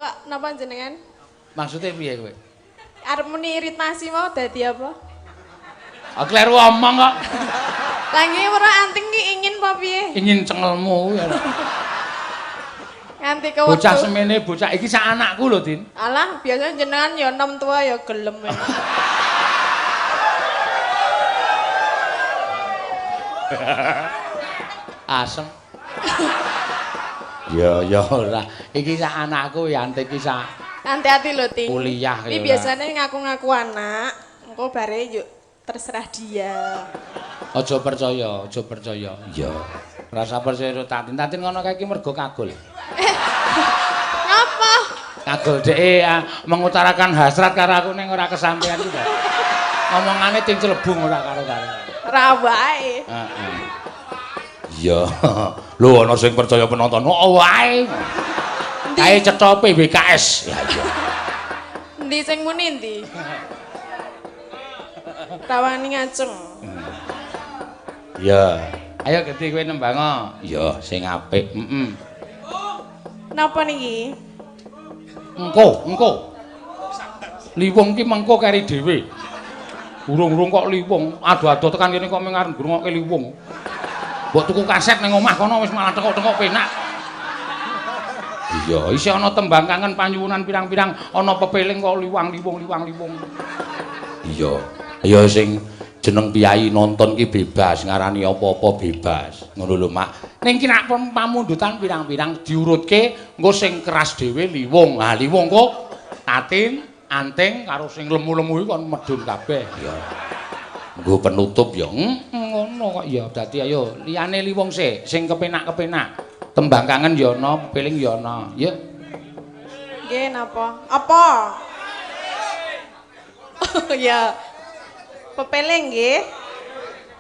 Pak, napa jenengan? Maksudnya piye kowe? Arep muni iritasi mau dadi apa? Aku kleru omong kok. Lah nggih ora anting ki ingin apa piye? Ingin cengelmu ya. Nganti kewetu. Bocah semene bocah iki sak anakku lho, Din. Alah, biasanya jenengan ya nom tua ya gelem. Asem. Ya ora. Iki sak anakku ya antek iki sak. Hati-hati lho, Ting. Kuliah Iki biasanya ngaku-ngaku anak, engko bare yuk terserah dia. Aja percaya, aja percaya. Iya. Rasa percaya karo Tatin. Tatin ngono kae iki mergo kagul. Ngapa? Kagul dhek mengutarakan hasrat karo aku ning ora kesampean iki. Omongane ting celebung ora karo-karo. Ra wae. Heeh. Iya. Lho ana sing percaya penonton. Oh wae. Kae cetha PBKS. Ya iya. Endi sing muni endi? Tawani ngaceng. Iya. Ayo gede kowe nembang. Iya, sing apik. Napa niki? Engko. Liwung ki mengko kari dhewe. Urung-urung kok liwung. Ado-ado tekan kene kok mengarep ngrungokke liwung. Mbok tuku kaset ning omah kono wis malah tekok-tekok penak. Iya, isih ana tembang kangen panyuwunan pirang-pirang, ana pepeling kok liwang-liwung. Iya. Ayo sing jeneng piyai nonton ki bebas, ngarani apa-apa bebas. Ngono lho, Mak. Ning ki nek pamundutan pirang-pirang diurutke, engko sing keras dhewe liwung. Ha, liwung kok Tatin, Anting karo sing lemu-lemu iki kon medhun kabeh. Iya. Nggo penutup ya. Ngono kok ya. Dadi ayo liyane liwung sik, sing kepenak-kepenak. Tembang kangen ya ana, pepeling ya ana. Ya. Nggih napa? Apa? Oh ya. Pepeling nggih.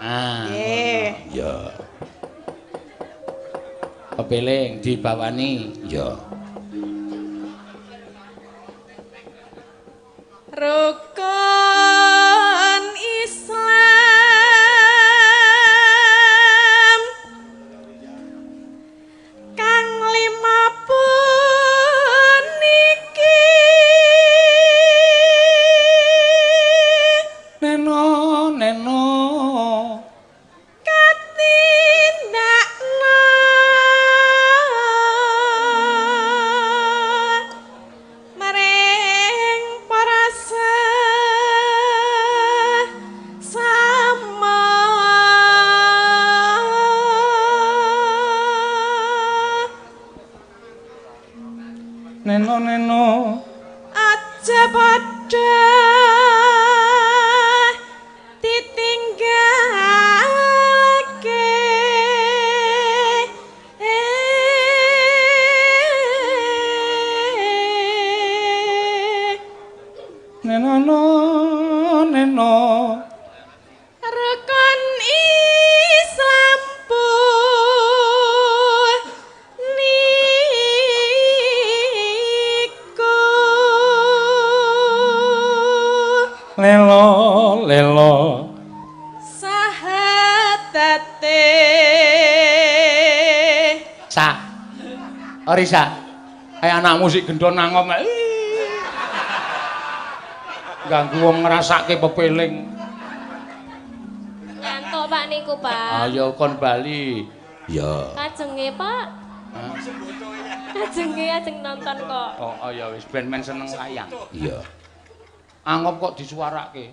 Ah. Nggih. Ya. Pepeling dibawani. Ya. Rukun Islam kang lima puniki Neno katindakna maring para sama Neno aja padha ditinggalke Neno Rukun Islam niku lelo sahadate sa Orisa kayak anak musik gendon nangom ganggu wong ngrasake pepeling Ngantuk Pak niku, Pak. ayo kon bali ya Kajenge, Pak. Kajenge ajeng nonton kok. oh ya wis ben men seneng layang iya angop kok disuarake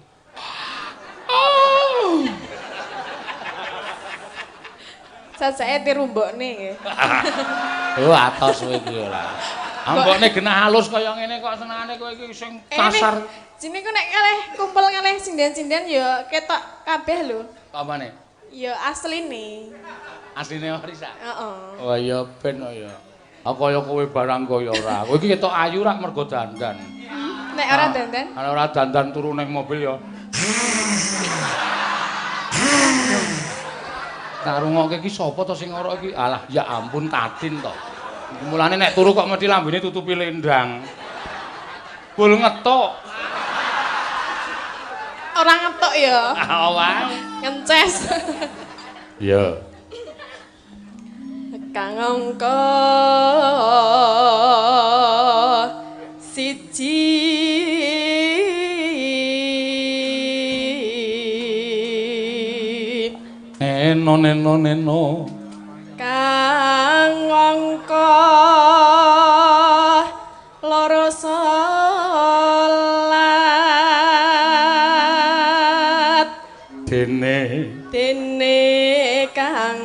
Sasake dirumbokne nggih. oh atos kowe iki ora ambokne genah halus kaya ngene kok senengane kowe iki sing kasar Sini ku nek kalih kumpul kalih sinden-sinden ya ketok kabeh lho. apane Ya asline. asline Orisa Heeh. oh iya ben oh ya kaya kowe barang kaya ora kowe iki ketok ayu rak mergo dandan Nek ora dandan. ana ora dandan turu ning mobil ya Karungoke iki sapa to sing ora iki? Alah, ya ampun Tatin to. Mulane nek turu kok mesti lambene tutupi lendang. Bul ngetuk. Ora ngetok ya. Awang. Ngences. Iya. Kang angka neno kang angka loro salat dene kang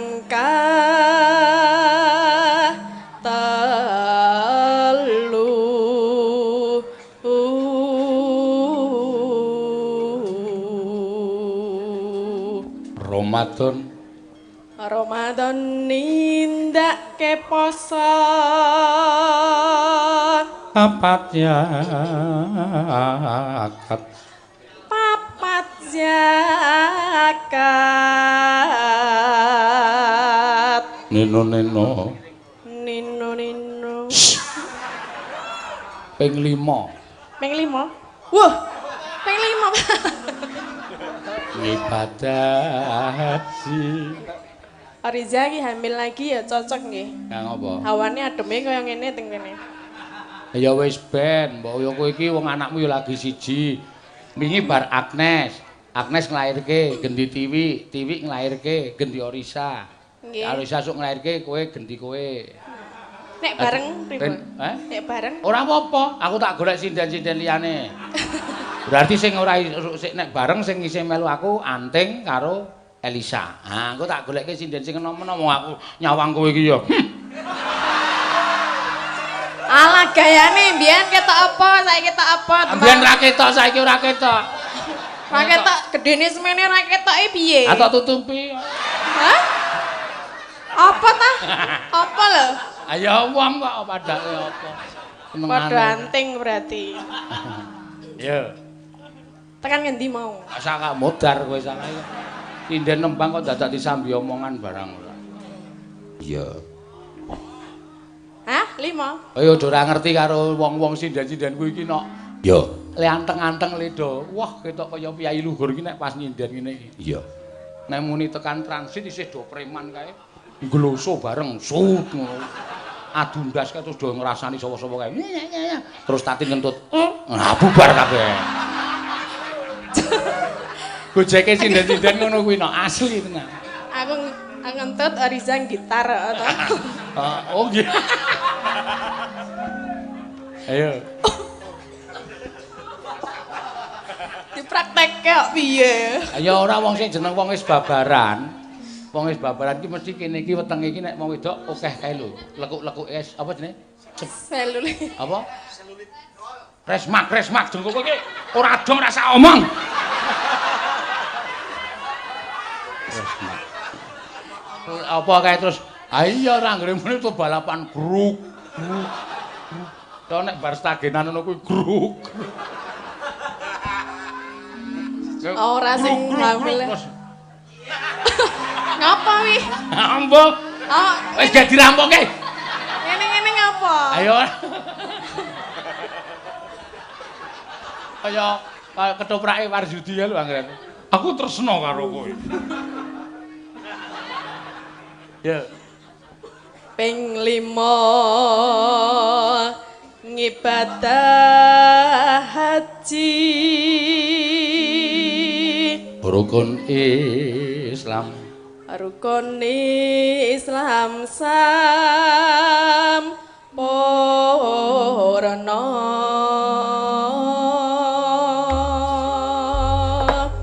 Ramadan nindakke poso papat zakat nino ping 5 wah ping 5 ibadah haji Ariza iki hamil lagi ya cocok nggih. Kang apa? Hawane ademe kaya ngene teng kene. Ya wis ben, mbok yo kowe iki wong anakmu yo lagi siji. Wingi bar Agnes nglairke gendi Tiwi nglairke gendi Orisa. Nggih. Orisa sok nglairke kowe gendi kowe. Nek bareng pripun? Nek bareng? Ora apa-apa, aku tak golek sinden-sinden liyane. Berarti sing ora nek bareng sing isih melu aku Anting karo Elisa. Ah, engko tak golekke sinden sing enom-enom aku nyawang kowe iki ya. Alah gayane mbiyen ketok apa, saiki ketok apa? Mbiyen ra ketok, saiki ora ketok. Ra ketok gedene semene ra ketoke piye? Atok tutupi. Hah? Apa ta? Apa lho? Ayo wong kok padake apa. Padha anting berarti. Yo. Tekan ngendi mau? Asa gak modar kowe salah ya. Sinden nembang kok dadak disambi omongan barang ora. Iya. Hah? 5? Ayo ora ngerti karo wong-wong sinden-sinden kuwi iki nok. Iya. Le anteng-anteng le do. Wah, ketok kaya piyai luhur iki nek pas nyinden ngene iki. Iya. Nek muni tekan transit isih do preman kae. Ngloso bareng sut ngono. Adu ndas kae terus do ngrasani sapa-sapa kae. Terus tati ngentut. Nah, bubar kabeh. Gojeke sinden-sinden ngono kuwi no asli tenan. Aku ngentut Ariza gitar to. Oh nggih. Ayo. Dipraktekke kok piye? Ayo ora wong sing jeneng wong wis babaran. Wong wis babaran ki mesti kene iki wetenge iki nek wong wedok akeh kae lho. Lekuk-lekuk es apa jenenge? Selulit. Apa? Selulit. Resmak jengkok iki ora dong rasa omong. Apa kae terus iya ora ngremene to balapan gruk. To nek bar stagenan ngono kuwi gruk. Ora sing hamil. Ngapa wi? Ambo. Oh, wis gak dirampoke. Ngene ngapa? Ayo. Kaya ketoprake Warsudi lho anggen. Aku tresno karo kowe. Ya. Ping 5 ngibadah haji. Rukun Islam. Rukun Islam sampurna.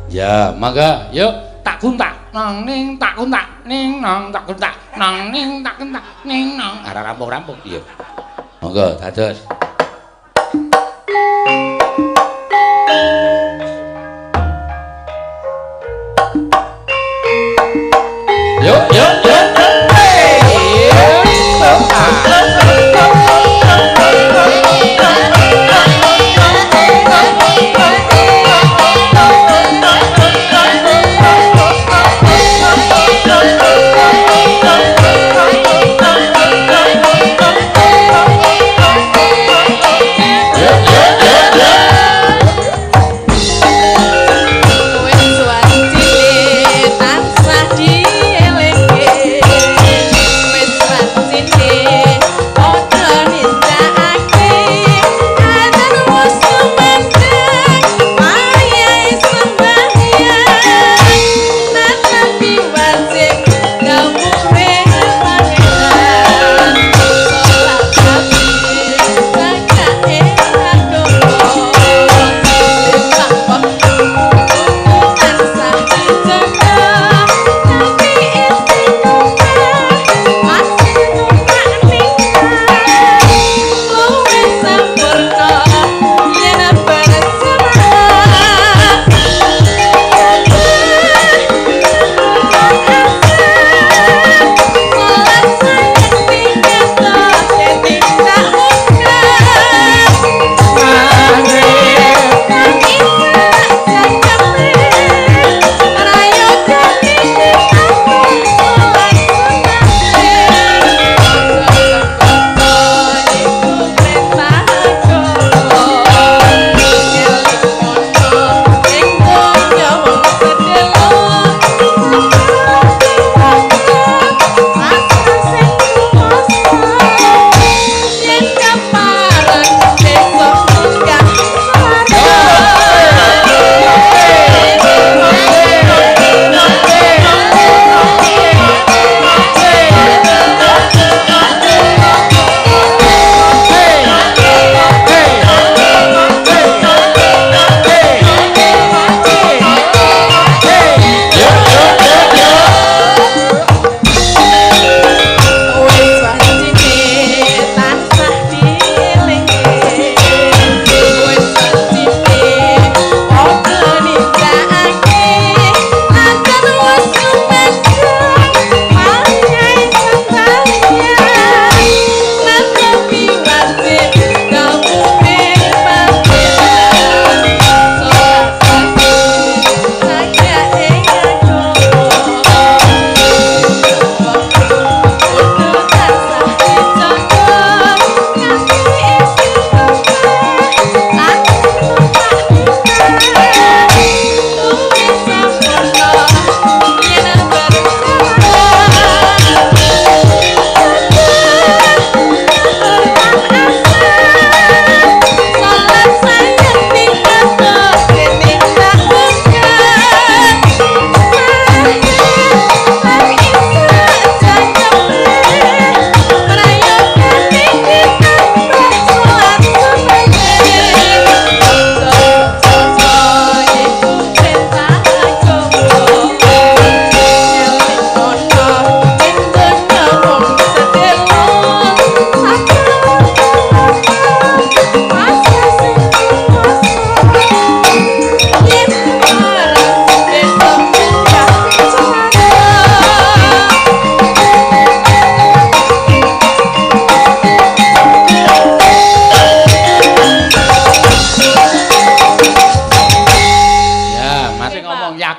Ya, mangga, yuk tak guntak. Nang ning tak guntak, ning nang tak guntak, nang ning tak guntak, ning nang. Ara rampung-rampung iya. Monggo dados. Yuk.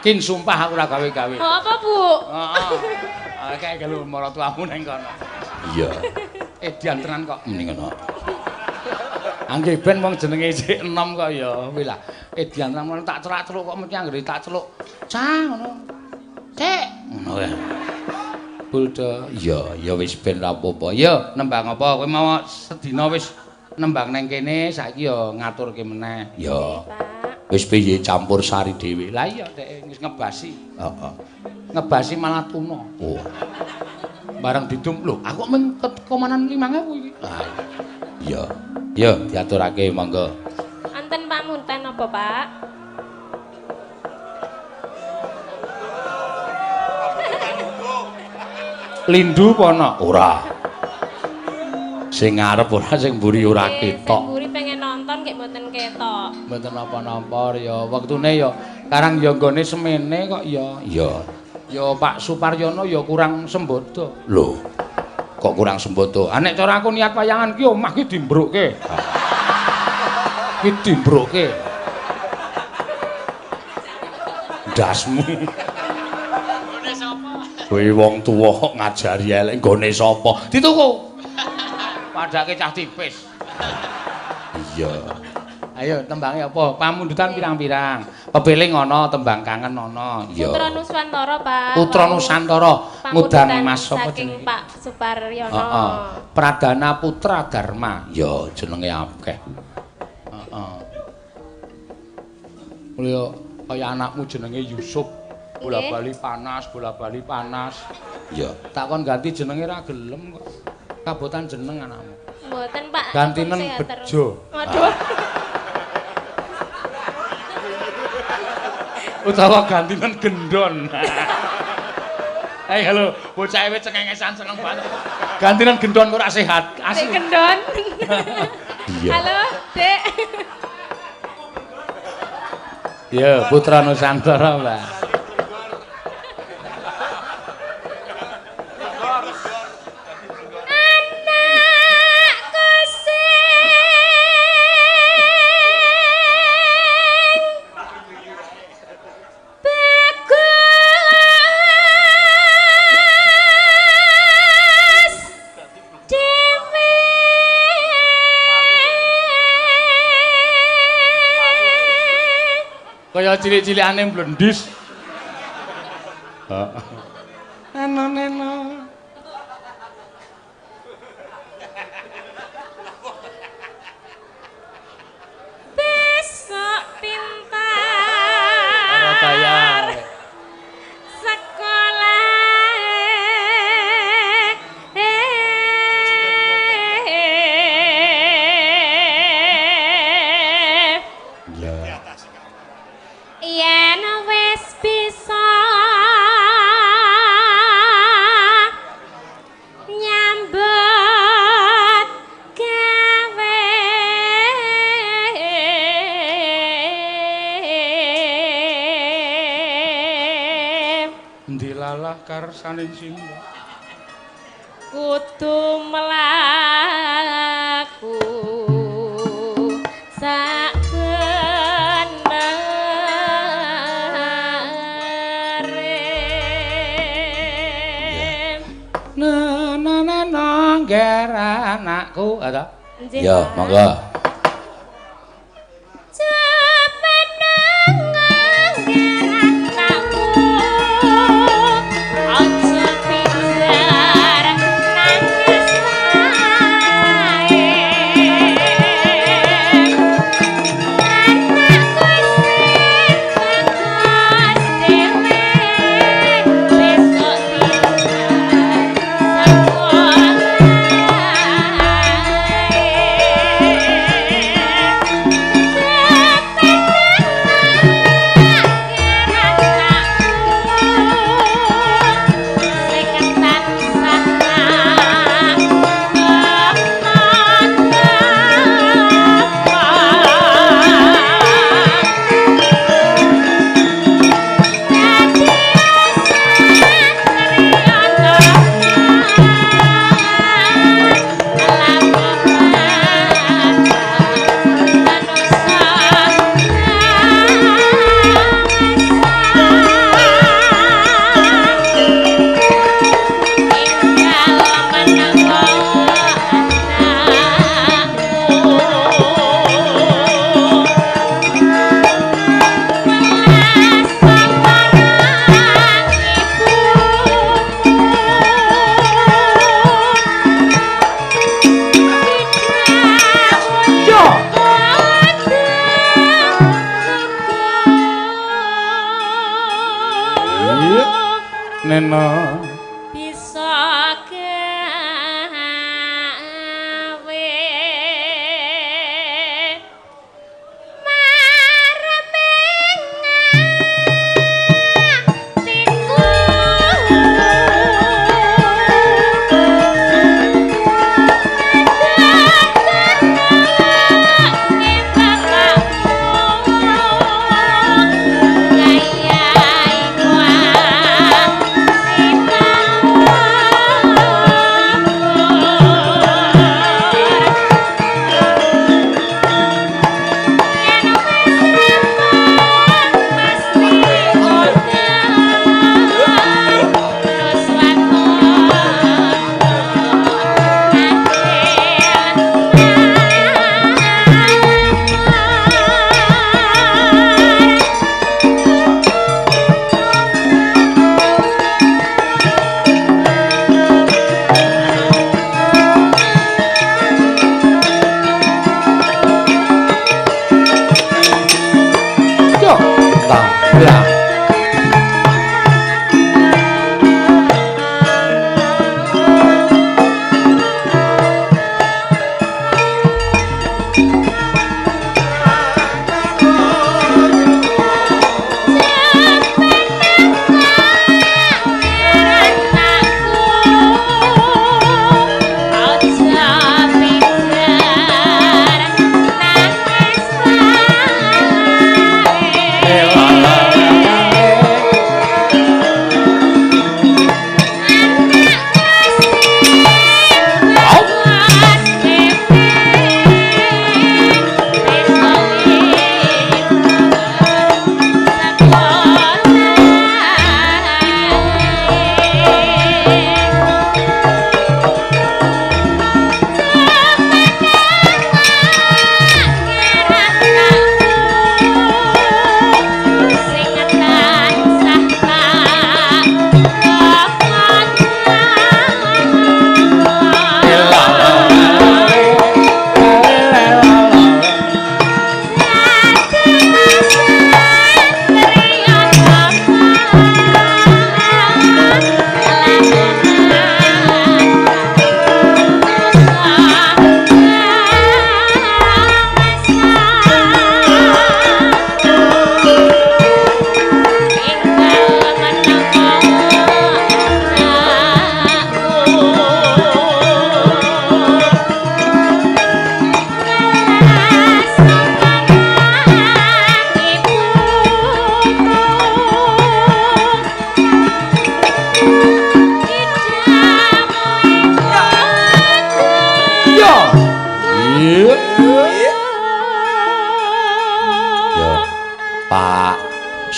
Yakin sumpah aku ora gawe-gawe. Oh, apa, Bu? Heeh. Kayak kalau maratuamu ning kono. Iya. Edian tenan kok mending ngono. Anggih ben wong jenenge isih enom kok ya. Kuwi lah. Edian tenan tak celak-celuk kok mesti anggere tak celuk. Cah ngono. Cek ngono ya. Buldo. Iya, ya wis ben ra apa-apa. Ya, nembang apa? Kowe mau sedina wis nembang nang kene, saiki ya ngaturke meneh. Ya. Wis piye campur sari dhewe. Lah iya dek wis ngebasi. Heeh. Ngebasi malah tuna. Oh. Bareng didum lho, aku men komanan 5.000 iki. Ah. Iya. Ya, diaturake monggo. Anten pamunten apa, Pak? Lindu apa ana? Ora. Sing ngarep ora sing mburi ora ketok. Sing mburi pengen nonton kek mboten ketok. Mboten napa-napa ya. Wektune ya karang ya nggone semene kok ya. Iya. Ya Pak Suparyono ya kurang sembodo. Lho. Kok kurang sembodo? Nek cara aku niat wayangan ki omah ki dimbrukke. Ki dimbrukke. Dasmu. Kowe wong tuwa kok ngajari elek nggone sapa? Dituku. Padake cah tipis. Iya. Ayo tembange apa? Pamundutan pirang-pirang. Pepeling ana, tembang kangen ana. Iya. Putra Nusantara, Pak. Putra Nusantara ngudang Mas sapa jenenge? Pak Suparyono. Heeh. Pradana Putra Dharma. Ya jenenge akeh. Heeh. Mulya kaya anakmu jenenge Yusuf. Bola-bali panas, bola-bali panas. Ya, takon ganti jenenge ra gelem kok. Kabotan jeneng anakmu. Mboten, Pak. Gantinen Bejo. Waduh. Utawa gantinen Gendon. Hei, halo, bocah ewe cengengesan seneng banget. Gantinen Gendon kok ora sehat. Asli. Dek Gendon. Iya. Halo, Dek. Ya, Putra Nusantara, Mbak. Kaya cilik-cilikane mblendis. Heeh. Neno. Besok pintar. Ora bayar. Karsaning simbah kudu mlaku sak benere na ngger anakku ada ya monggo nena bisa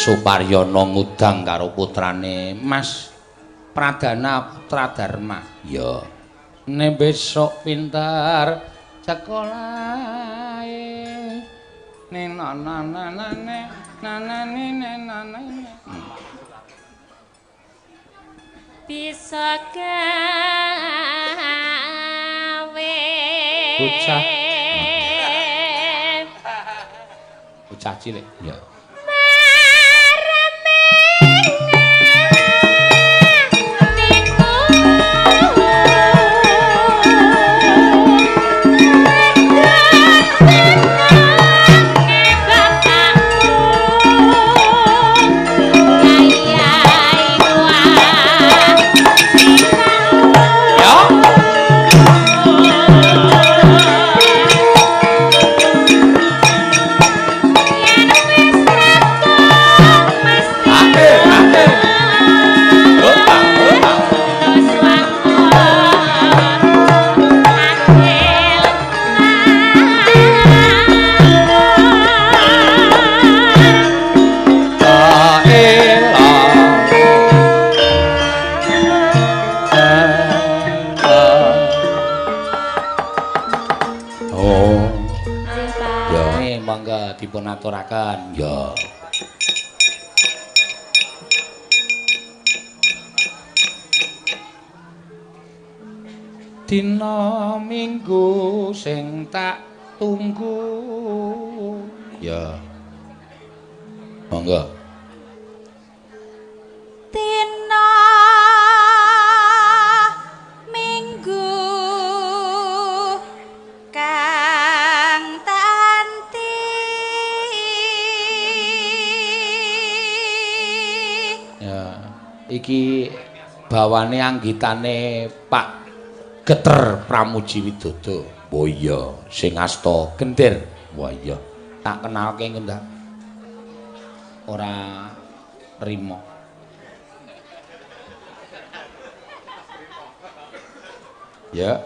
Suparyono ngudang karo putrane Mas Pradana Putra Dharma. Ya. Ne besok pintar sekolah ne nanane bisa gawe bocah cilik. Ya. Dipunaturaken. Ya. Dina Minggu sing tak tunggu. Ya. Monggo. Dina iki bawane anggitane Pak Geter Pramuji Widodo. Oh iya, sing asta gendir. Wah iya, tak kenalke ngendak. Ora rimo. Ya.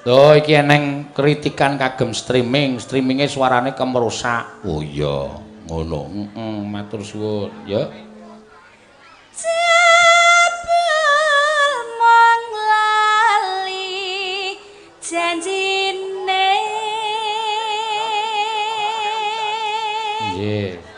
Oh iki eneng kritikan kagem streaminge suarane kemrusak. Oh iya, ngono. Matur suwun, ya. Mong lali janjine. Nggih.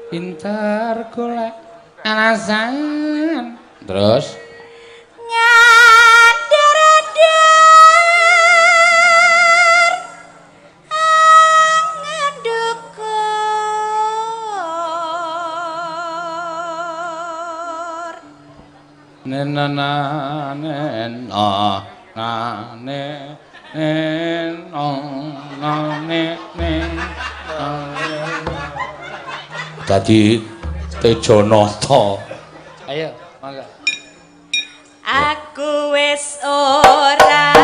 Pintar golek alasan. Terus dadi Tejonata. Ayo, mangga. Aku wis ora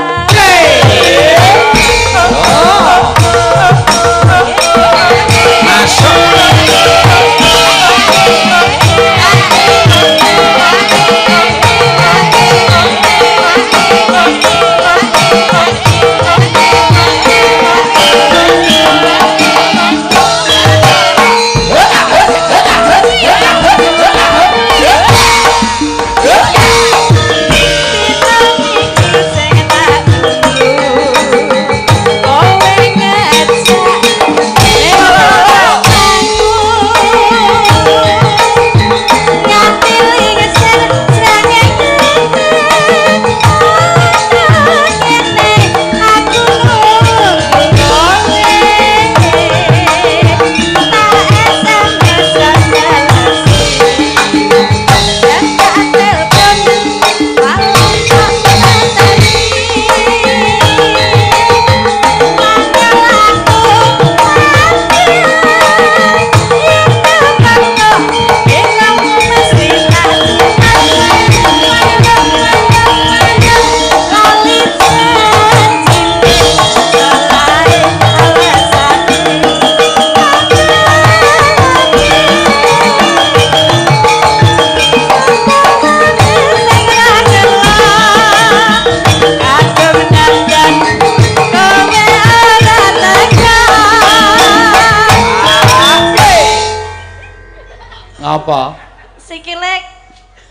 apa? sikile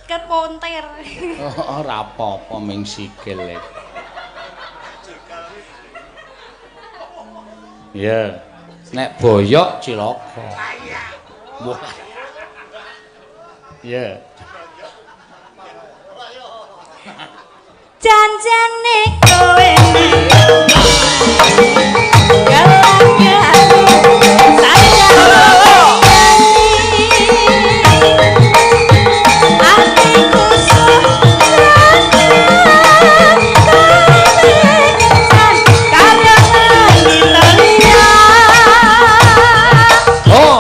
kepontir. Ora apa-apa ming sikil. Ya, nek boyok cilaka. Wah. Ya. Janjane kowe Oh,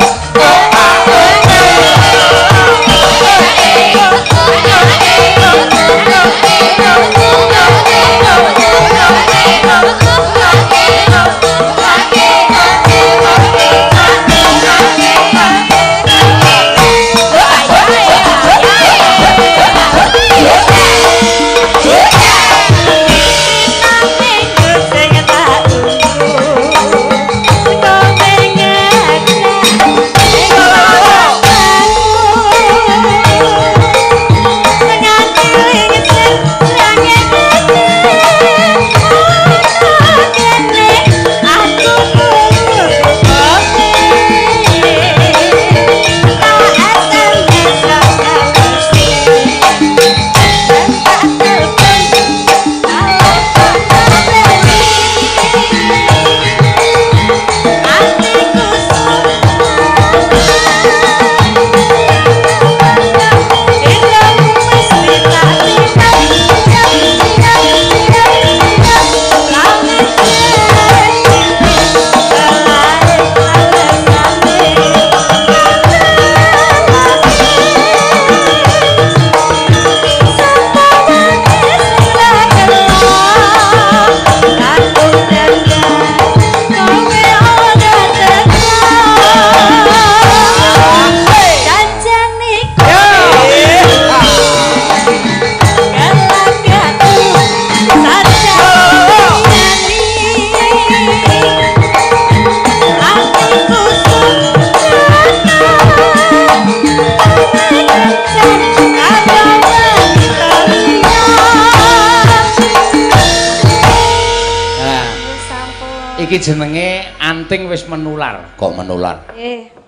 Iki jenenge anting wis menular. Kok menular?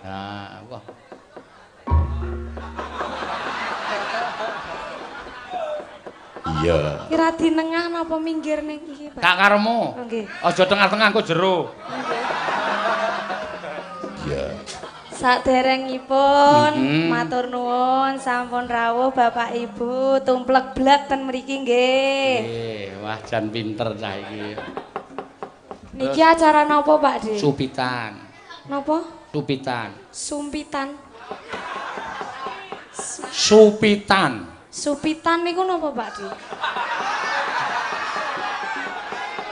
Nah, wah. Iya. Kira dinengah napa minggir ning iki, Pak? Kak karemu. Nggih. Aja tengah-tengah engko jero. Iya. Saderengipun matur nuwun sampun rawuh Bapak Ibu tumplek blek ten mriki nggih. Wah jan pinter cah iki. Niki acara napa Pak De? Supitan. Napa? Supitan. Sumpitan. Supitan. Supitan niku napa Pak De?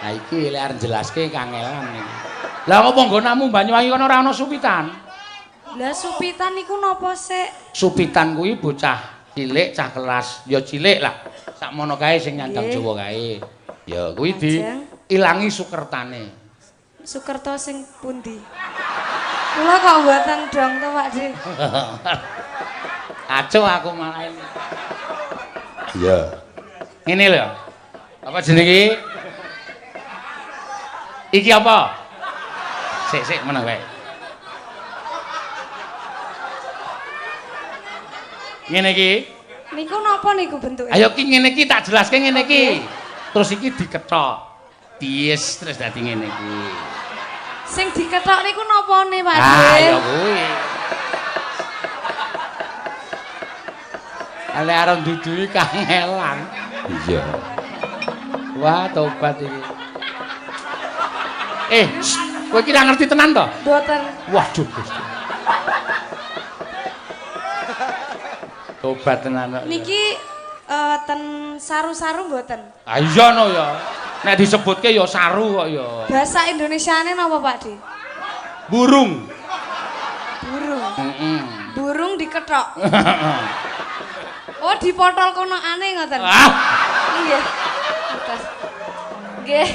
Nah iki lek arep jelaske kangelan iki. Lah ngopo nggonamu Banyuwangi kono ora ana supitan? Lah supitan niku napa sik? Supitan kuwi bocah cilik cah kelas ya cilik lah. Sakmono kae sing nyandang Jawa kae. Ya kuwi diilangi sukertane. Sukerto sing pundi? Kula kok mboten dong to Pak De. Kacau aku malah ini. Iya. Ini lho. Apa jenenge? Iki apa? Sik meneh wae. Ngene iki. Niku napa niku bentuke? Ayo ki ngene iki tak jelaske ngene iki. Terus iki dikethok. Dies terus dadi ngene iki. Sing dikethok niku napane Pak De? Ah, ya kuwi. Ale arep dudui kangelan. Iya. Wah, tobat iki. Kowe iki ora ngerti tenan to? Mboten. Waduh, Gusti. Tobat tenan. Niki ten saru-saru mboten? Ah iya no ya. Nek disebutke ya saru kok ya. Bahasa Indonesiane napa Pak De? Burung. Burung. Heeh. Burung dikethok. Oh, dipotol konokane ngoten. Ah, Nggih. Terus. Nggih.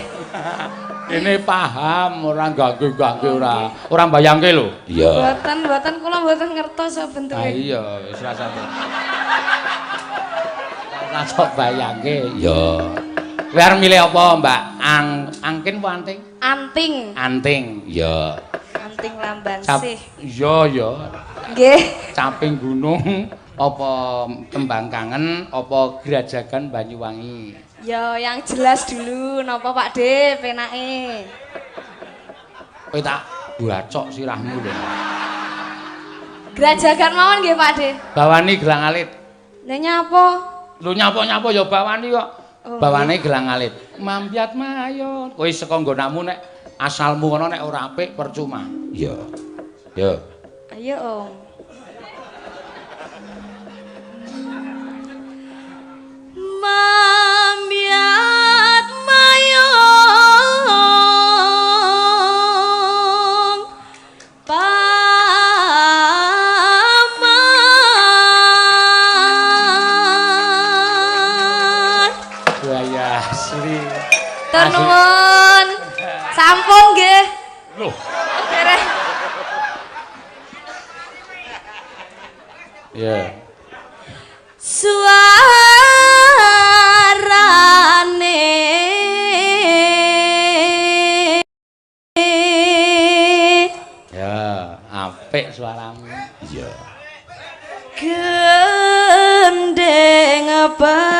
ini paham ora ganggu-ganggu ora. Ora mbayangke lho. Iya. Mboten kula mboten ngertos kok bentuke. Ah iya, wis rasa. Ora sok bayangke. Ya. Kowe arep milih apa, Mbak? Angkin apa anting? Anting. Anting. Ya. Anting lamban sih. Iya, ya. Nggih. Caping gunung apa tembang kangen apa Grajagan Banyuwangi. Ya, yang jelas dulu napa Pak De penake. Kowe tak bacok sirahmu lho. Grajagan mawon nggih Pak De. Bawani gelang alit. Lah nyapa? Lho nyapa-nyapa ya bawani kok. Oh, Bawane gelang alit. Mambyat mayon. Kowe saka nggonanmu nek asalmu kono nek ora apik percuma. Iya. Yo. Ayo Om. Mambyat mayong paman. Wah ya asli. Nuwun. Sampun nggih. Loh, Dereh. ya. Suarane Ya, apik suaramu. Iya. gendeng pelam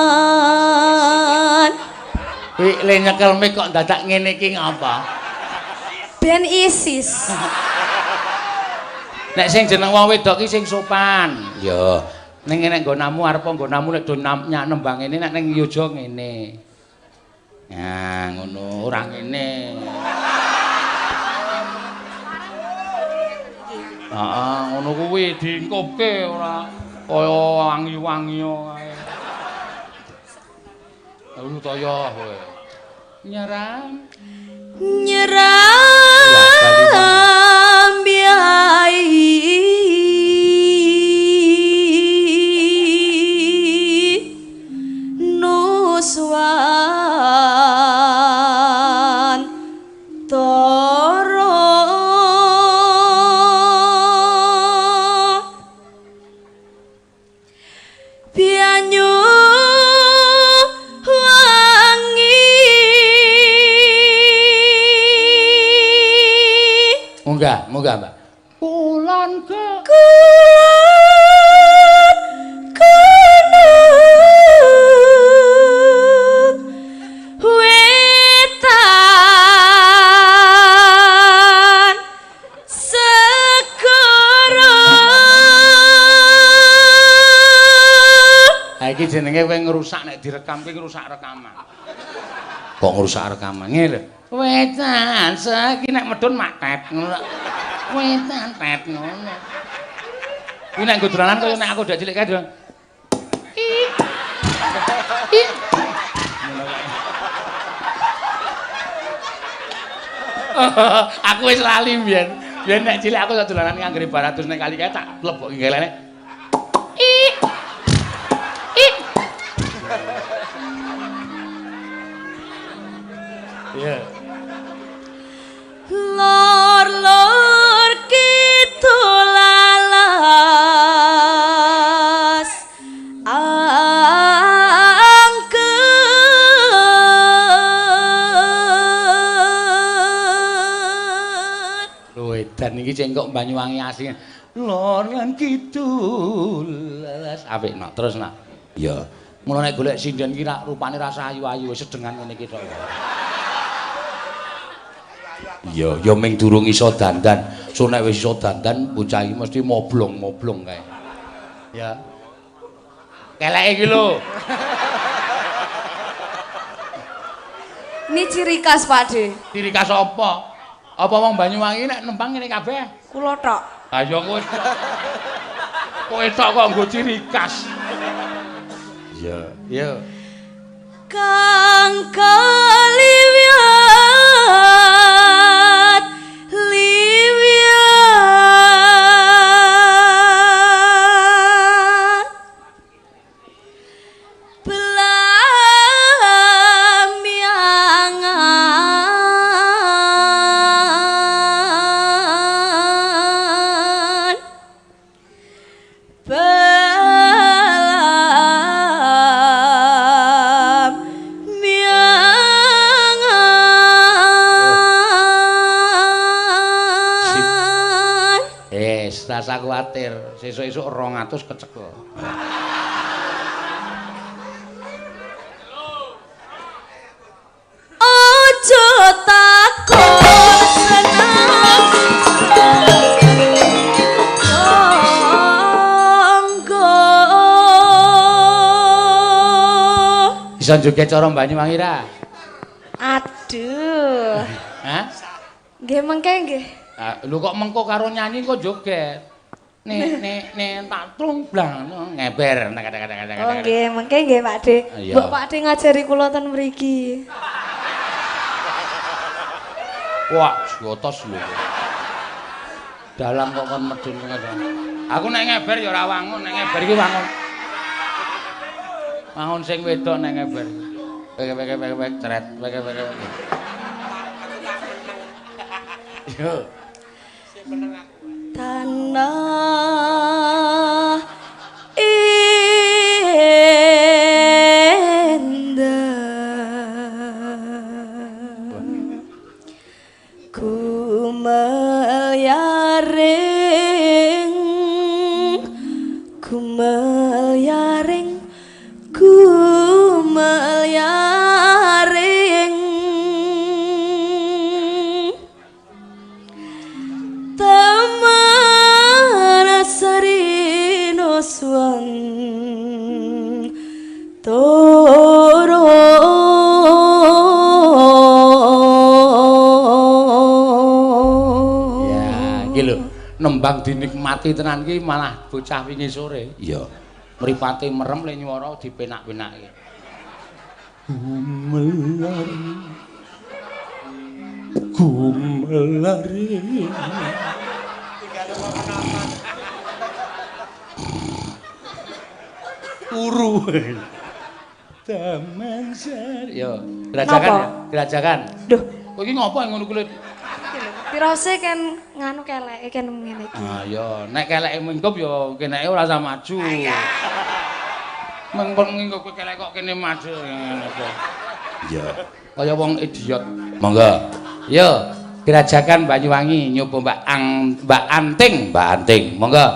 miangan. Kuwi le nyekel mik kok dadak ngene iki ngapa? Ben ISIS. Nek sing jeneng wong wedok ki sing sopan. Ya. Ning nek nggonamu arep nggonamu nek do nembang ngene nek ning yoja ngene. Nah, ngono, ora ngene. Heeh, ngono kuwi diengkopke ora kaya wangi-wangi kae. Lalu toyo kowe. Nyeram. Nyeram biai nuswan toro Munggah, Mbak. Kulon wetan segara. Ha iki jenenge kowe ngrusak nek direkam kowe ngrusak rekaman. Kok ngrusak rekaman ngene lho. Wetan iki nek medhun matet ngono. Wetan tet ngono. Kuwi nek nggo dolanan kaya nek aku dak cilik kae dong. Aku wis lali mbiyen. Biyen nek cilik aku sak dolanan nganggere baratus nek kali kae tak mleboki gelene. Iya. Lor kidul alas angker. Lho edan iki cengkok Banyuwangi asli. Lor lan kidul alas apik nak terus nak. Iya. Mula nek golek sinden ki rupane rasa ayu-ayu wis sedengan ngene iki tok. Iya, ya ming durung iso dandan. So nek wis iso dandan bocah iki mesti moblong-moblong kae. Ya. Keleke iki lho. Ini ciri khas Pakde. Ciri khas apa? Apa wong Banyuwangi nek nembang ngene kabeh? Kula tok. Ha ya kowe. Kowe tok kok nggo ciri khas. Iya, iya. Kang kaliwiat liwiat belamiangan rasa kuwatir, sesuk-esuk 200 kecekel. Ojo takut senang tonggo. Bisa joget cara Banyuwangi ra? Aduh. Hah? Nggih mengke nggih. Lho kok mengko karo nyanyi kok joget. Nek tak trumblang ngeber. Oh nggih, mengke nggih Pakde. Mbok Pakde ngajari kula ten mriki. Wah, jotos lho. Dalam kok kon medun ngono. Aku nek ngeber ya ora wangun, nek ngeber iki wangun. Wangun sing wedok nek ngeber. Wek cret, wek. Yo. Tanah indah ku melyaring Taman Sarino Swan Toro ya iki lho nembang dinikmati tenan ki malah bocah wingi sore iya mripate merem le nyuwara dipenak-penake Gumelari Uru Taman Sari yo gerajakan ya gerajakan Duh kok iki ngopo ngono kulit pirose kan nganu keleke kan ngene iki ah yo nek keleke mingkup yo keneke ora usah maju mengkon ngingkup kelek kok kene maju ngene kok iya kaya wong idiot monggo yo Gerajakan Banyuwangi nyoba Mbak Anting, monggo.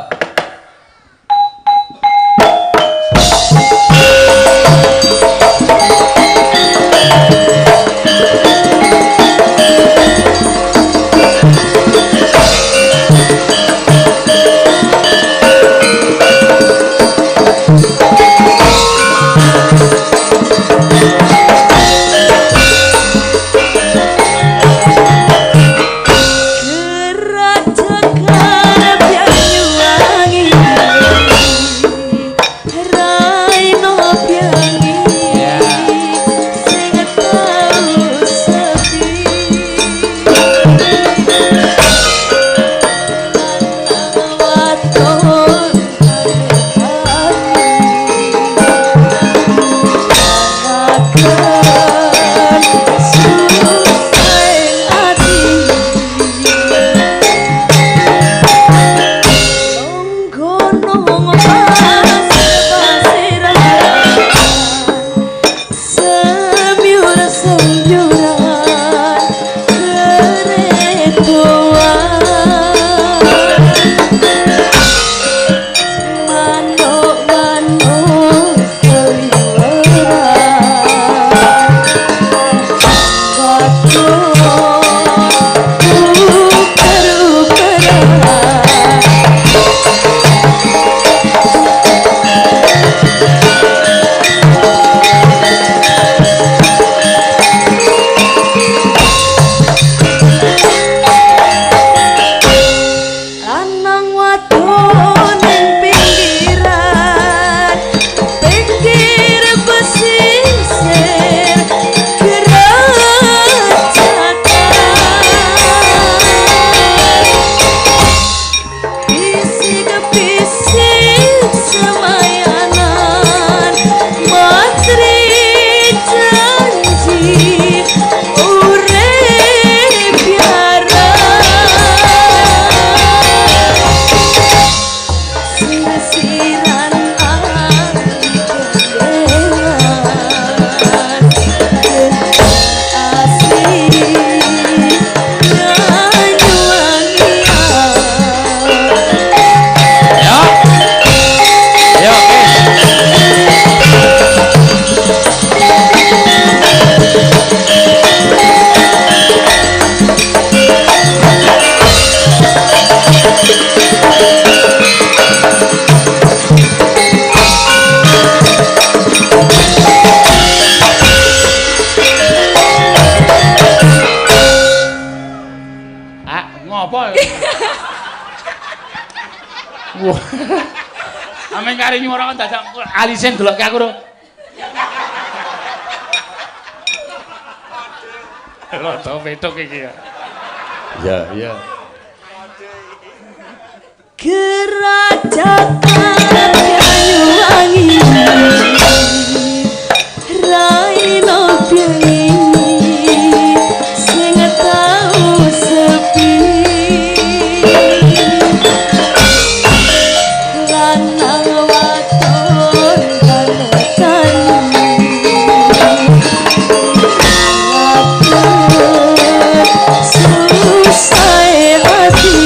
Ameng kari nyuara kan dadak alisen delokke aku ro. Lho to petuk iki ya. Ya, iya. Gerajakan Banyuwangi Raino Byangi sing tau sepi lanang wadon kanekani susah hati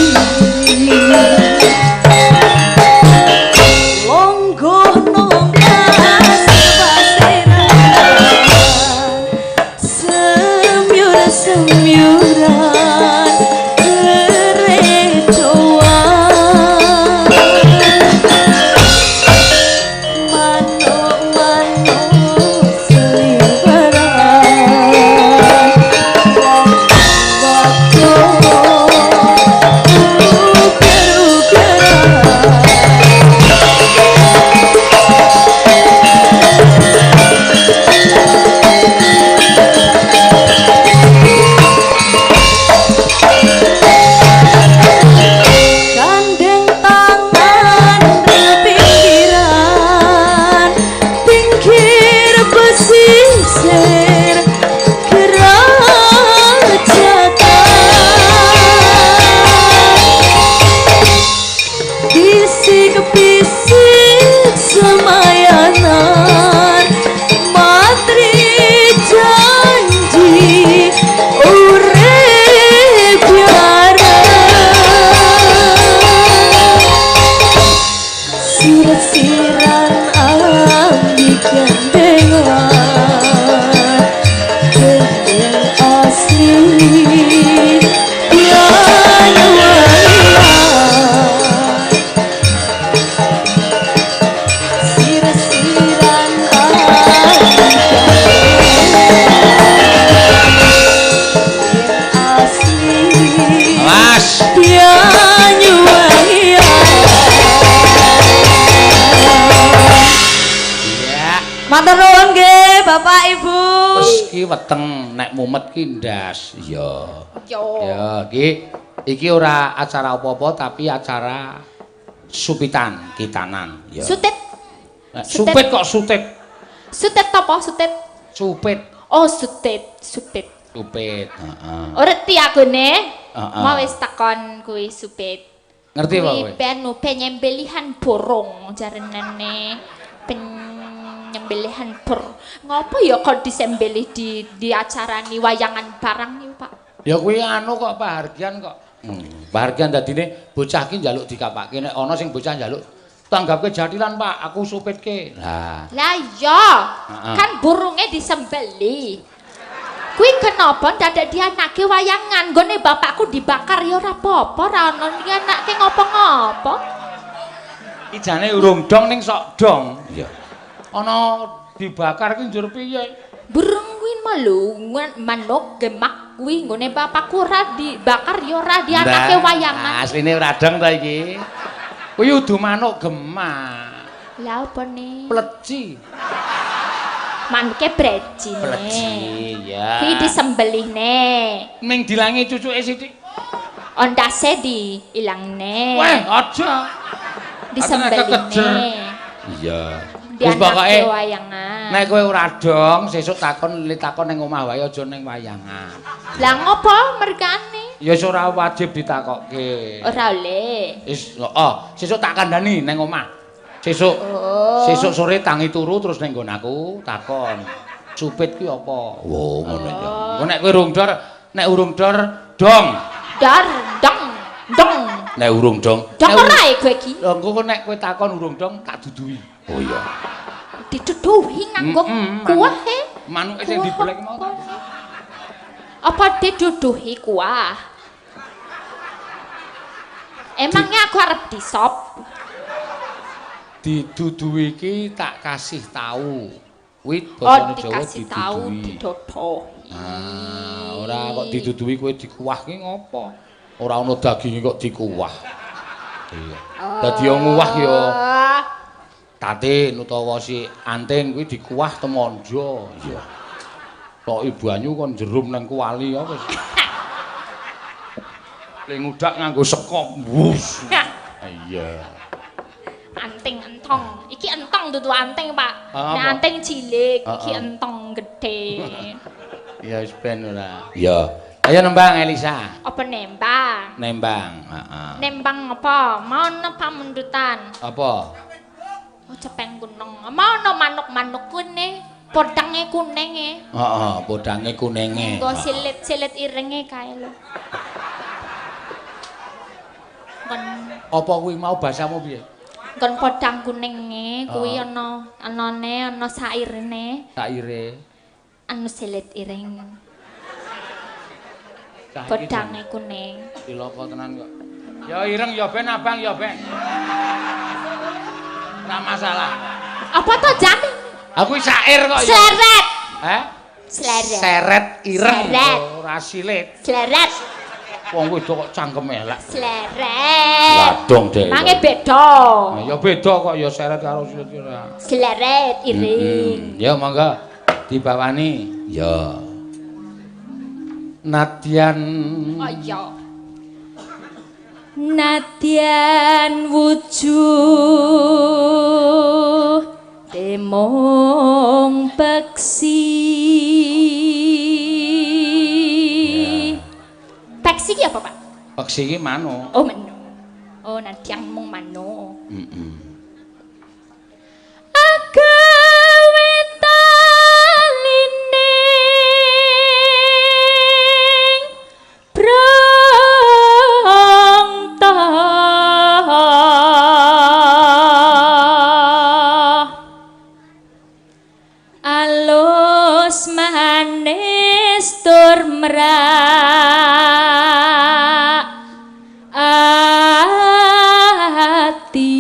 Mas. dia nyuwangi Ya. Matur nuwun nggih Bapak Ibu. Wis ki weteng nek mumet ki ndas. Iya. Yo. Ya, iki ora acara apa-apa tapi acara supitan kitanan. Ya. Sutit. Supit kok sutit. Sutit apa sutit? Supit. Oh, sutit. Supit, heeh. Ngerti aku ne. Heeh. Mau wis takon kuwi supit. Ngerti apa kowe? Kuwi penyembelihan burung jarenane penyembelihan ngopo ya kok disembelih di acarani wayangan barang niku Pak? Ya kuwi anu kok pahargyan kok. Pahargyan dadine bocah ki njaluk dikapake nek ana sing bocah njaluk tanggapke jatilan Pak, aku supitke. Lah Iya, kan burungnya disembeli. Kuwi kenapa dadak dianake wayangan? Nggone bapakku dibakar ya ora apa-apa, ora ono dianake ngopo-ngopo. iki jane urung dong ning sok dong. Iya. Ana dibakar ki njur piye? Burung kuwi malu manuk gemak kuwi nggone bapakku ora dibakar ya ora dianake wayangan. Asline ora dong ta iki. Kuwi udu manuk gemak. Lah apa nih? Pleci. Manuke breci. Pleci ya. Kuwi disembelih ne. Ning dilangi cucuke sithik. Ondase diilangne. Weh, aja. Disembelih ne. Iya. Wis pokoke wayangan. nek kowe ora dong, sesuk takon ning omah wae aja ning wayangan. Lah ngopo mergane? Ya wis ora wajib ditakokke. Ora oleh. Wis, sesuk tak kandhani ning omah. Sesuk. Sesuk sore tangi turu terus ning nggon aku takon. Supit ki apa? Oh, ngono ya. Engko nek kowe urung dor, dong. Dar dong dong. Nek urung dong. Dong ora e kowe iki. Lho engko nek kowe takon urung dong tak duduhi. Oh iya. Diduduhi nganggo kuah e. Manuke sing dibolek mau. Apa diduduhi kuah? Emangnya aku arep disop? Diduduhi iki tak kasih tahu. Kuwi basane Jawa dikasih tahu diduduhi. didodohi. Ora kok diduduhi kowe dikuwahke ngopo? Ora ana daginge kok dikuwah. Iya. Dadi yo nguwah yo tatin utawa si anting kuwi dikuwah temonjo. Iya. Toki banyu kon jerum nang kuali ya wis. Ling udak nganggo sekop. Wus. Iya. Anting entong. Iki entong dudu anting, Pak. Nek anting cilik, iki entong gede. Ya wis ben ora. Iya. Ayo nembang Elisa. Apa nembang? Nembang, heeh. Nembang apa? Mau pamundutan. Apa? Oh, cepeng gunung. Mau manuk-manuk kuning, podange kuninge. Heeh, podange kuninge. Nggo silit-silit irenge kae lho. Kon Apa kuwi mau bahasamu piye? kon podang kuninge kuwi ana sairene. Saire. Anu silit ireng. Podange kuning. Diloko tenan kok. Ya ireng ya ben abang ya ben. Ora masalah. Apa to jane? Aku sair kok ya. Sleret. Heh? Sleret. Seret ireng Seret. ora silit. Sleret. Wong wedok kok cangkeme elek. Sleret. Ladong deh. Mange beda. Ya beda kok ya seret karo silit ora. Sleret iring. Ya monggo dibawani. Ya. Nadyan. Oh iya. Nadyan wujuh temong peksi Peksi ki apa, Pak? Peksi iki manuk. Oh, manu. Oh, nadyan mung manu. agawe talining prangta alus manis tur merak ati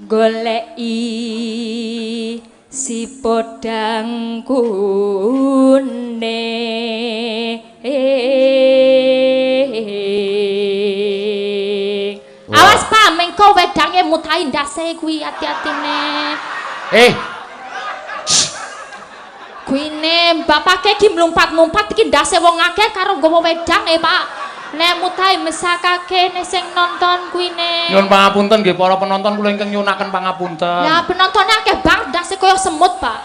goleki si podang kuning. Awas Pak, mengko wedange mutahi ndase kuwi ati-atine. Kuine bapake ki mlumpat-mlumpat iki ndase wong akeh karo nggawa wedang Pak. Nek mutahi mesakake nek sing nonton kuine. Nyuwun pangapunten nggih para penonton kula ingkang nyuwunaken pangapunten. Ya penontonnya akeh banget ndase kaya semut Pak.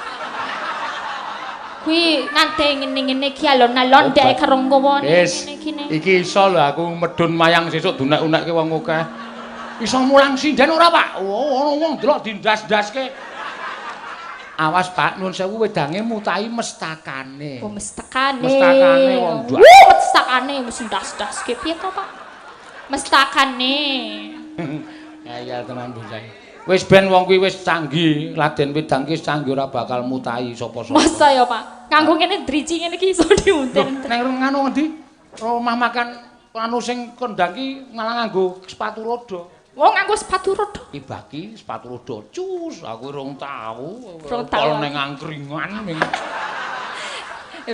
Kuwi nante ngene-ngene iki alon-alon ndek karo nggawa ngene kene. Iki iso lho aku medun mayang sesuk dunek-unekke wong akeh. Iso mulang sinden ora Pak? Ono wong delok dindas-daske. Awas Pak, nuwun sewu wedange mutahi mestakane. Oh mestakane. Mestakane wong ndak. Mestakane mesti das-daske piye to Pak? Mestakane. Ya tenan bocah. Wis ben wong kuwi wis canggih, Raden Wedang ki canggih ora bakal mutahi sapa-sapa. Masa ya Pak? Nganggo ngene driji ngene iki iso diunten. Nek ngono ngendi? Omah makan anu sing kondang ki malah nganggo sepatu roda. Wong nganggo sepatu roda. Ibaki sepatu roda cus, aku rong tau. Rong tau. Kol ning angkringan ning.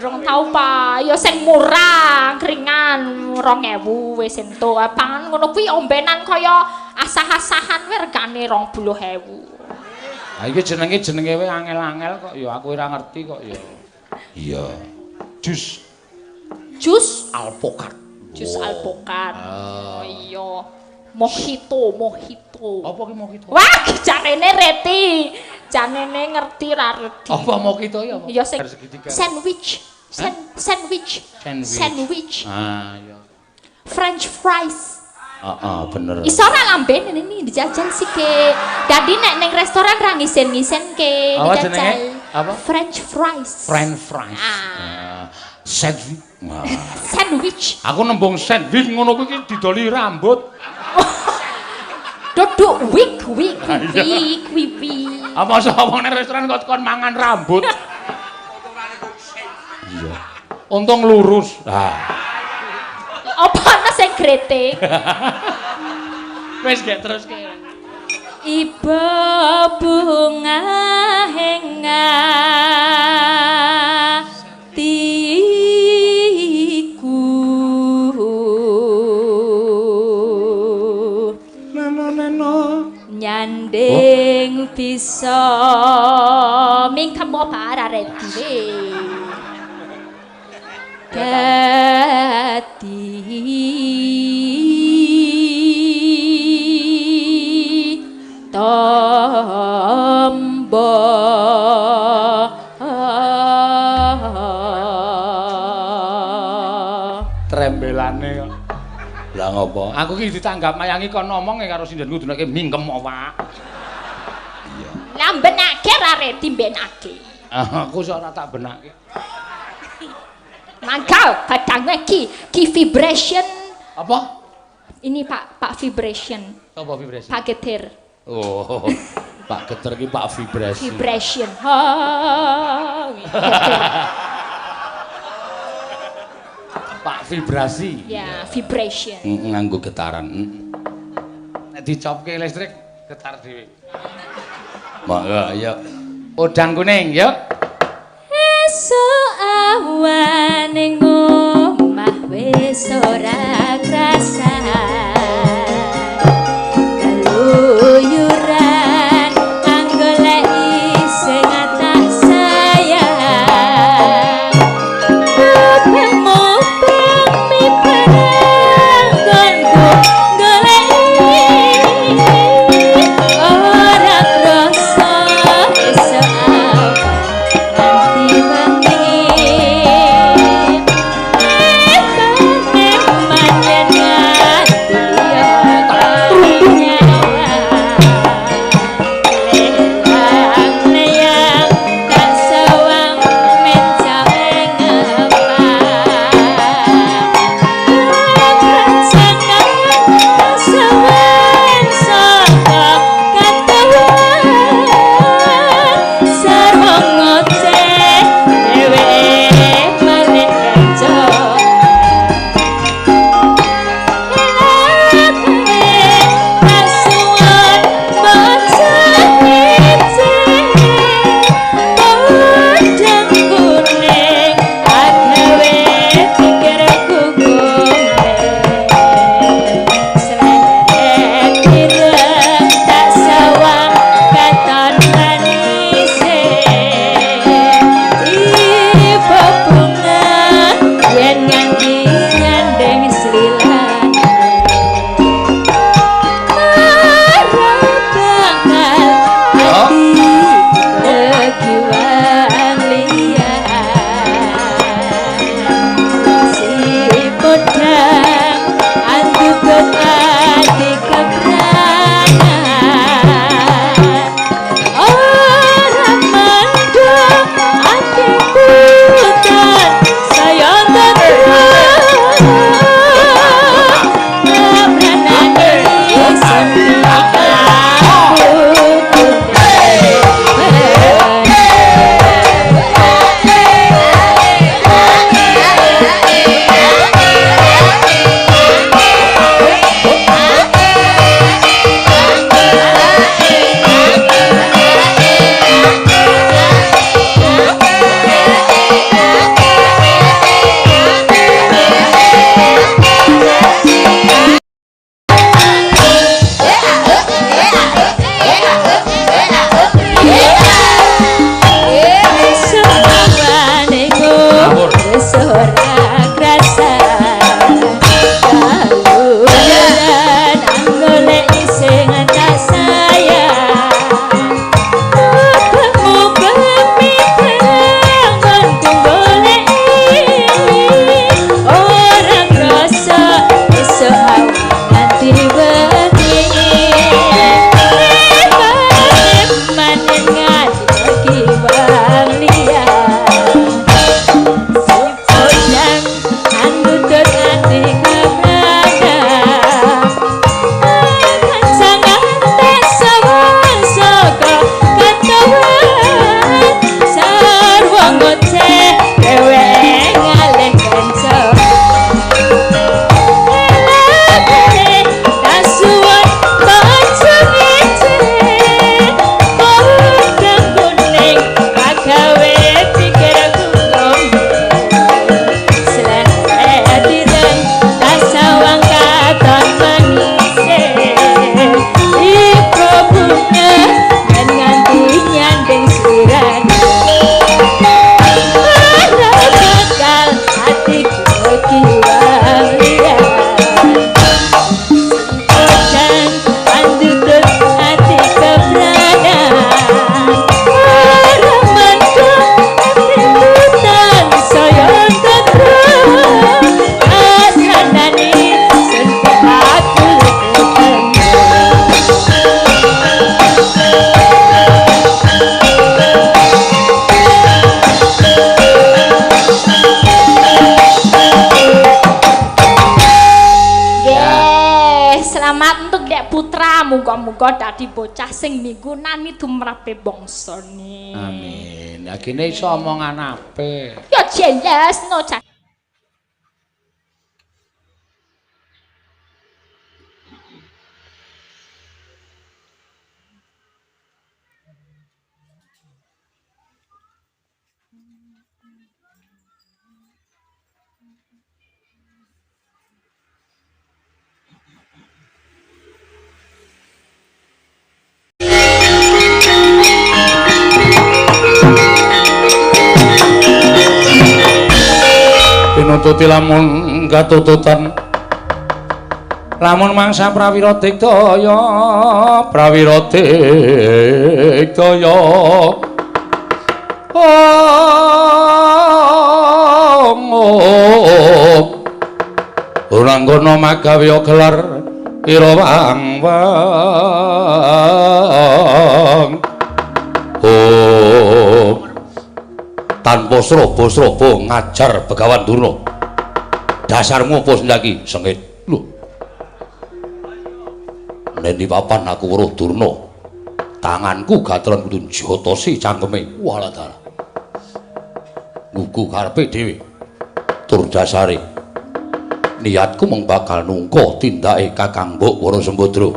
Rong tau Pak, ya sing murah, keringan 2000 wis entuk. Pangan ngono kuwi ombenan kaya asah-asahan wae regane 20.000. Ha iki jenenge wae angel-angel kok ya aku ora ngerti kok ya. Iya. Jus alpukat. Jus alpukat. Oh iya. Mojito. Apa ki mojito? Wah, jarene Reti. Janene ngerti ra Reti. Apa mojito ya apa? Ya sing sandwich. Sandwich. Ah, iya. French fries. Bener. Iso ora lamben ini dijajal sih ke. Dadi nek ning restoran ra ngisen-ngisen ke dijajal. Apa? French fries. Sandwich. Aku nembung sandwich ngono kuwi didoli rambut. Duduk wik. Apa sawang ning restoran kok kon mangan rambut? Iya. Untung lurus. Apa ana sing gretek? Wis gek terus ke. Iba bunga hengatiku nyanding bisa ming kamu para reti tombo trembelane kok. Lah ngopo? Aku ki ditanggap mayangi kon ngomong karo sindenku dunake mingkem awak. Iya. Lah benake ra reti benake. Aku sok ora tak benake. Mangkal kadangnya ki vibration. Apa? Ini Pak vibration. Apa vibration? Pak getir. Oh, Pak Geter ki Pak vibrasi. Vibration. Pak vibrasi. Ya, vibration. Nganggo getaran. Nek dicopke listrik getar dhewe. Monggo ya. Udang kuning yuk. esuk awan ning omah wis ora krasa kaluyuran anggoleki sing tak sayang mubeng mi barang gondo goleki ora krasa esuk awan nganti wengi muga-muga dadi bocah sing migunani tumrape bangsane. Amin. Ya kene iso omongan apik. Ya jelas no cah. Pinututi lamun katututan lamun mangsa prawira digdaya ora ngono magawe gelar ira wang tanpa srobo-srobo ngajar Begawan Durna. Dasarmu apa sendaki sengit? Lho. Neni papan aku weruh Durna. Tanganku gatelon kudu jotosi cangkeme. Walah dalah. Gugu karepe dhewe. Tur dasare niatku mung bakal nungko tindake Kakang Mbok Wara Sembadra.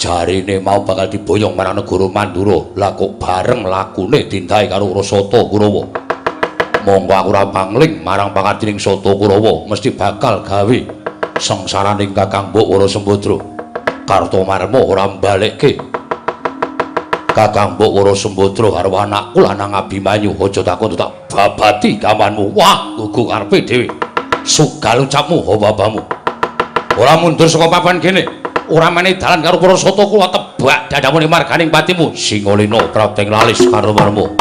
Jarine mau bakal diboyong marang negara Mandura. Lah kok bareng lakune tindake karo Rasata Kurawa. Monggo aku ora pangling marang pangadining Sata Kurawa mesti bakal gawe sengsaraning Kakang Mbok Wara Sembadra. Kartomarma ora mbalekke Kakang Mbok Wara Sembadra karo anakku lanang Abimanyu. Aja takon tak babati gamanmu. Wah, gugu karepe dhewe. Sugal ucapmu hawa-hawamu. Ora mundur saka papan kene. Ora meneh dalan karo para sata kula tebak dadamune marganing patimu. Singolena prateng lalis karo marmo.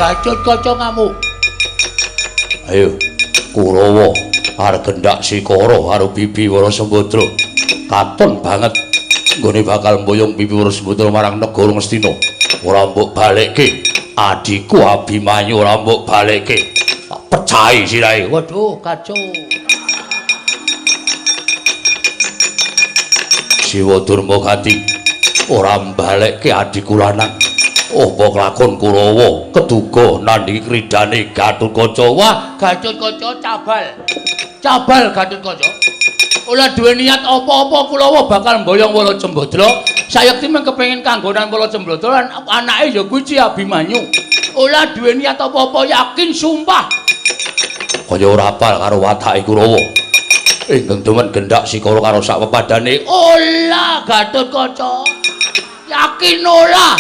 Gatotkaca ngamuk. Ayo, Kurawa arep gendak Sikara karo Bibi Warasembadra. Katon banget nggone bakal mboyong Bibi Warasembadra marang negara Ngastina. Ora mbok balekke. Adikku Abimanyu ora mbok balekke. Pecahi sirahe. Waduh, kacau. Siwa Durmagati ora mbalekke adikku lanang. Apa kelakon Kurawa keduga nandhingi kridane Gatotkaca. Wah, Gatotkaca cabal. Cabal Gatotkaca. Ora duwe niat apa-apa Kurawa bakal mboyong Walacembadra. Sayekti mung kepengin kanggonan Walacembadra lan anake ya kuwi Ci Abimanyu. Ora duwe niat apa-apa, yakin sumpah. Kaya ora apal karo watake Kurawa. Ingkang demen gendak Sikara karo sak pepadane. Ola Gatotkaca. Yakin ora.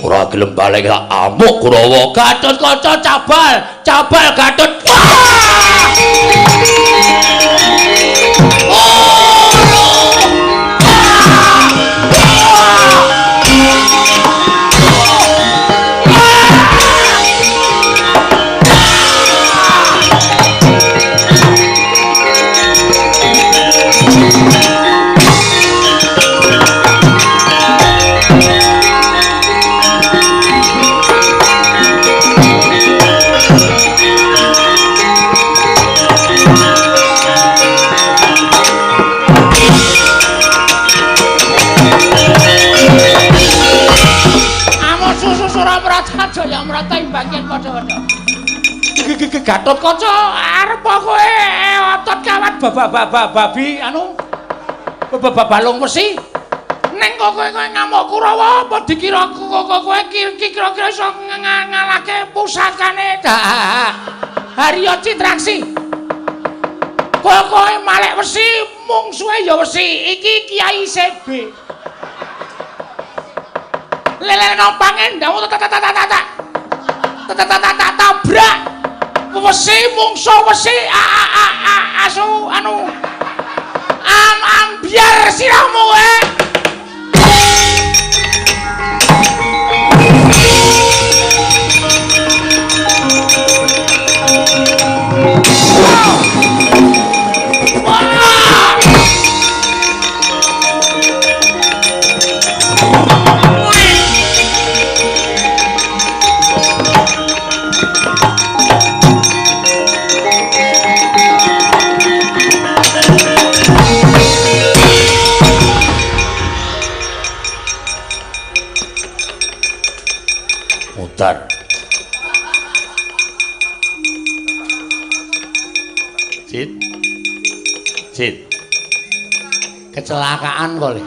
Ora gelem balik amuk Kurawa. Gatotkaca cabal, cabal Gatot. Gatotkaca arep kowe otot kawat babi anu balung wesi ning kowe ngamuk Kurawa apa dikira kowe kira-kira iso ngalahke pusakane Harya Citraksi. Kowe malek wesi mungsuhe ya wesi iki Kiai CB. Lele nompange ndamu tabrak wesi mungsu wesi asu anu ambiar sirahmu Cid kecelakaan boleh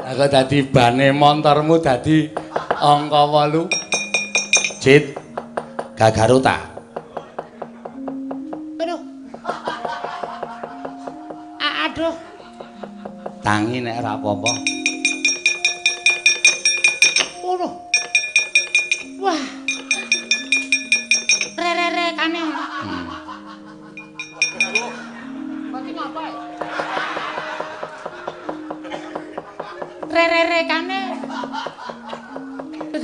aku dadi bane montormu dadi angka 8 Cid Gagaruta aduh tangi nek ora apa-apa wah re kane re kane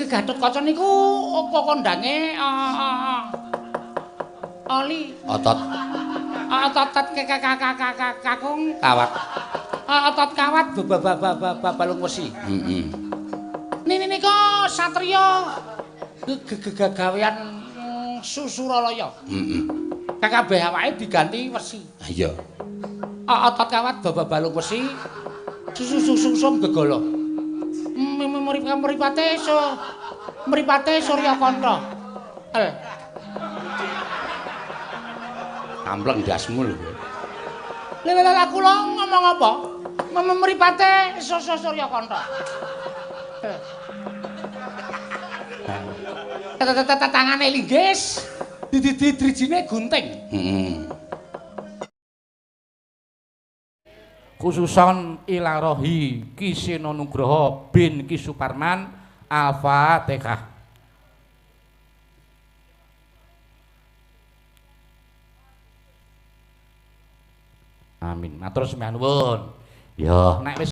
Gatotkaca niku apa kondange oli otot kakung kawat otot kawat balung wesi nika satriya gawean Susuralaya kabeh awake diganti wesi iya otot kawat balung wesi susum gegala mripate Suryakanta ampleng dasmu lho lha kula ngomong apa mripate Suryakanta tangane linggis didrijine gunting Khususon ilarohi Ki Seno Nugroho bin Ki Suparman Al-Fatihah. Amin. Matur sembah nuwun. Ya, nek wis